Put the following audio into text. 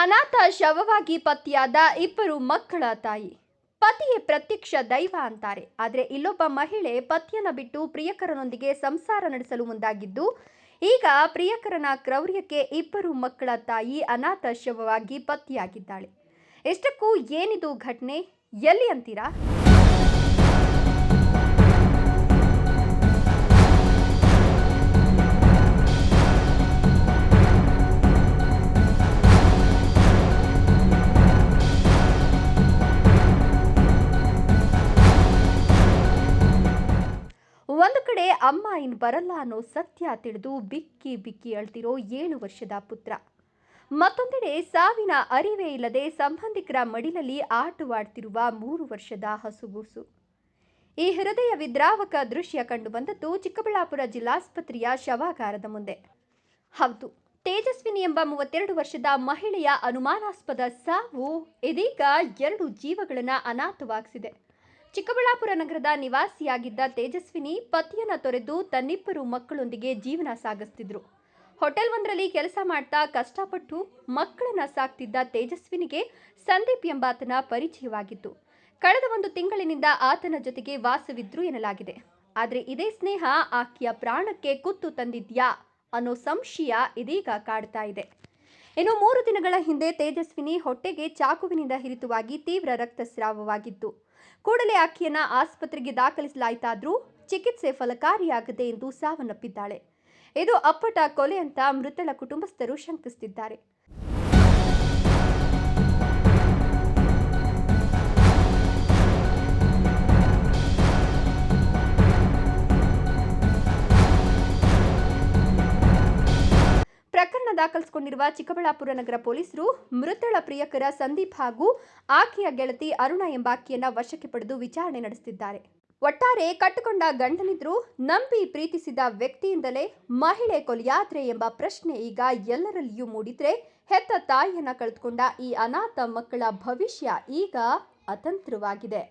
ಅನಾಥ ಶವವಾಗಿ ಪತ್ತೆಯಾದ ಇಬ್ಬರು ಮಕ್ಕಳ ತಾಯಿ. ಪತಿಯೇ ಪ್ರತ್ಯಕ್ಷ ದೈವ ಅಂತಾರೆ. ಆದರೆ ಇಲ್ಲೊಬ್ಬ ಮಹಿಳೆ ಪತಿಯನ್ನ ಬಿಟ್ಟು ಪ್ರಿಯಕರನೊಂದಿಗೆ ಸಂಸಾರ ನಡೆಸಲು ಮುಂದಾಗಿದ್ದು, ಈಗ ಪ್ರಿಯಕರನ ಕ್ರೌರ್ಯಕ್ಕೆ ಇಬ್ಬರು ಮಕ್ಕಳ ತಾಯಿ ಅನಾಥ ಶವವಾಗಿ ಪತ್ತೆಯಾಗಿದ್ದಾಳೆ. ಇಷ್ಟಕ್ಕೂ ಏನಿದು ಘಟನೆ, ಎಲ್ಲಿ ಅಂತೀರಾ? ಒಂದು ಕಡೆ ಅಮ್ಮ ಇನ್ನು ಬರಲ್ಲ ಅನ್ನೋ ಸತ್ಯ ತಿಳಿದು ಬಿಕ್ಕಿ ಬಿಕ್ಕಿ ಅಳ್ತಿರೋ 7 ವರ್ಷದ ಪುತ್ರ, ಮತ್ತೊಂದೆಡೆ ಸಾವಿನ ಅರಿವೇ ಇಲ್ಲದೆ ಸಂಬಂಧಿಕರ ಮಡಿಲಲ್ಲಿ ಆಟವಾಡ್ತಿರುವ 3 ವರ್ಷದ ಹಸುಗೂಸು. ಈ ಹೃದಯ ವಿದ್ರಾವಕ ದೃಶ್ಯ ಕಂಡುಬಂದದ್ದು ಚಿಕ್ಕಬಳ್ಳಾಪುರ ಜಿಲ್ಲಾಸ್ಪತ್ರೆಯ ಶವಾಗಾರದ ಮುಂದೆ. ಹೌದು, ತೇಜಸ್ವಿನಿ ಎಂಬ 32 ವರ್ಷದ ಮಹಿಳೆಯ ಅನುಮಾನಾಸ್ಪದ ಸಾವು ಇದೀಗ 2 ಜೀವಗಳನ್ನು ಅನಾಥವಾಗಿಸಿದೆ. ಚಿಕ್ಕಬಳ್ಳಾಪುರ ನಗರದ ನಿವಾಸಿಯಾಗಿದ್ದ ತೇಜಸ್ವಿನಿ ಪತಿಯನ್ನ ತೊರೆದು ತನ್ನಿಬ್ಬರು ಮಕ್ಕಳೊಂದಿಗೆ ಜೀವನ ಸಾಗಿಸ್ತಿದ್ರು. ಹೋಟೆಲ್ ಒಂದರಲ್ಲಿ ಕೆಲಸ ಮಾಡ್ತಾ ಕಷ್ಟಪಟ್ಟು ಮಕ್ಕಳನ್ನ ಸಾಕ್ತಿದ್ದ ತೇಜಸ್ವಿನಿಗೆ ಸಂದೀಪ್ ಎಂಬಾತನ ಪರಿಚಯವಾಗಿತ್ತು. ಕಳೆದ 1 ತಿಂಗಳಿನಿಂದ ಆತನ ಜೊತೆಗೆ ವಾಸವಿದ್ರು ಎನ್ನಲಾಗಿದೆ. ಆದರೆ ಇದೇ ಸ್ನೇಹ ಆಕೆಯ ಪ್ರಾಣಕ್ಕೆ ಕುತ್ತು ತಂದಿದ್ಯಾ ಅನ್ನೋ ಸಂಶಯ ಇದೀಗ ಕಾಡ್ತಾ ಇದೆ. ಇನ್ನು 3 ದಿನಗಳ ಹಿಂದೆ ತೇಜಸ್ವಿನಿ ಹೊಟ್ಟೆಗೆ ಚಾಕುವಿನಿಂದ ಇರಿತವಾಗಿ ತೀವ್ರ ರಕ್ತಸ್ರಾವವಾಗಿತ್ತು. ಕೂಡಲೇ ಆಕೆಯನ್ನ ಆಸ್ಪತ್ರೆಗೆ ದಾಖಲಿಸಲಾಯಿತಾದ್ರೂ ಚಿಕಿತ್ಸೆ ಫಲಕಾರಿಯಾಗದೆ ಎಂದು ಸಾವನ್ನಪ್ಪಿದ್ದಾಳೆ. ಇದು ಅಪ್ಪಟ ಕೊಲೆ ಅಂತ ಮೃತಳ ಕುಟುಂಬಸ್ಥರು ಶಂಕಿಸುತ್ತಿದ್ದಾರೆ. ಪ್ರಕರಣ ದಾಖಲಿಸಿಕೊಂಡಿರುವ ಚಿಕ್ಕಬಳ್ಳಾಪುರ ನಗರ ಪೊಲೀಸರು ಮೃತಳ ಪ್ರಿಯಕರ ಸಂದೀಪ್ ಹಾಗೂ ಆಕೆಯ ಗೆಳತಿ ಅರುಣ ಎಂಬಾಕೆಯನ್ನ ವಶಕ್ಕೆ ಪಡೆದು ವಿಚಾರಣೆ ನಡೆಸುತ್ತಿದ್ದಾರೆ. ಒಟ್ಟಾರೆ ಕಟ್ಟಿಕೊಂಡ ಗಂಡನಿದ್ರು ನಂಬಿ ಪ್ರೀತಿಸಿದ ವ್ಯಕ್ತಿಯಿಂದಲೇ ಮಹಿಳೆ ಕೊಲೆಯಾದ್ರೆ ಎಂಬ ಪ್ರಶ್ನೆ ಈಗ ಎಲ್ಲರಲ್ಲಿಯೂ ಮೂಡಿದ್ರೆ, ಹೆತ್ತ ತಾಯಿಯನ್ನ ಕಳೆದುಕೊಂಡ ಈ ಅನಾಥ ಮಕ್ಕಳ ಭವಿಷ್ಯ ಈಗ ಅತಂತ್ರವಾಗಿದೆ.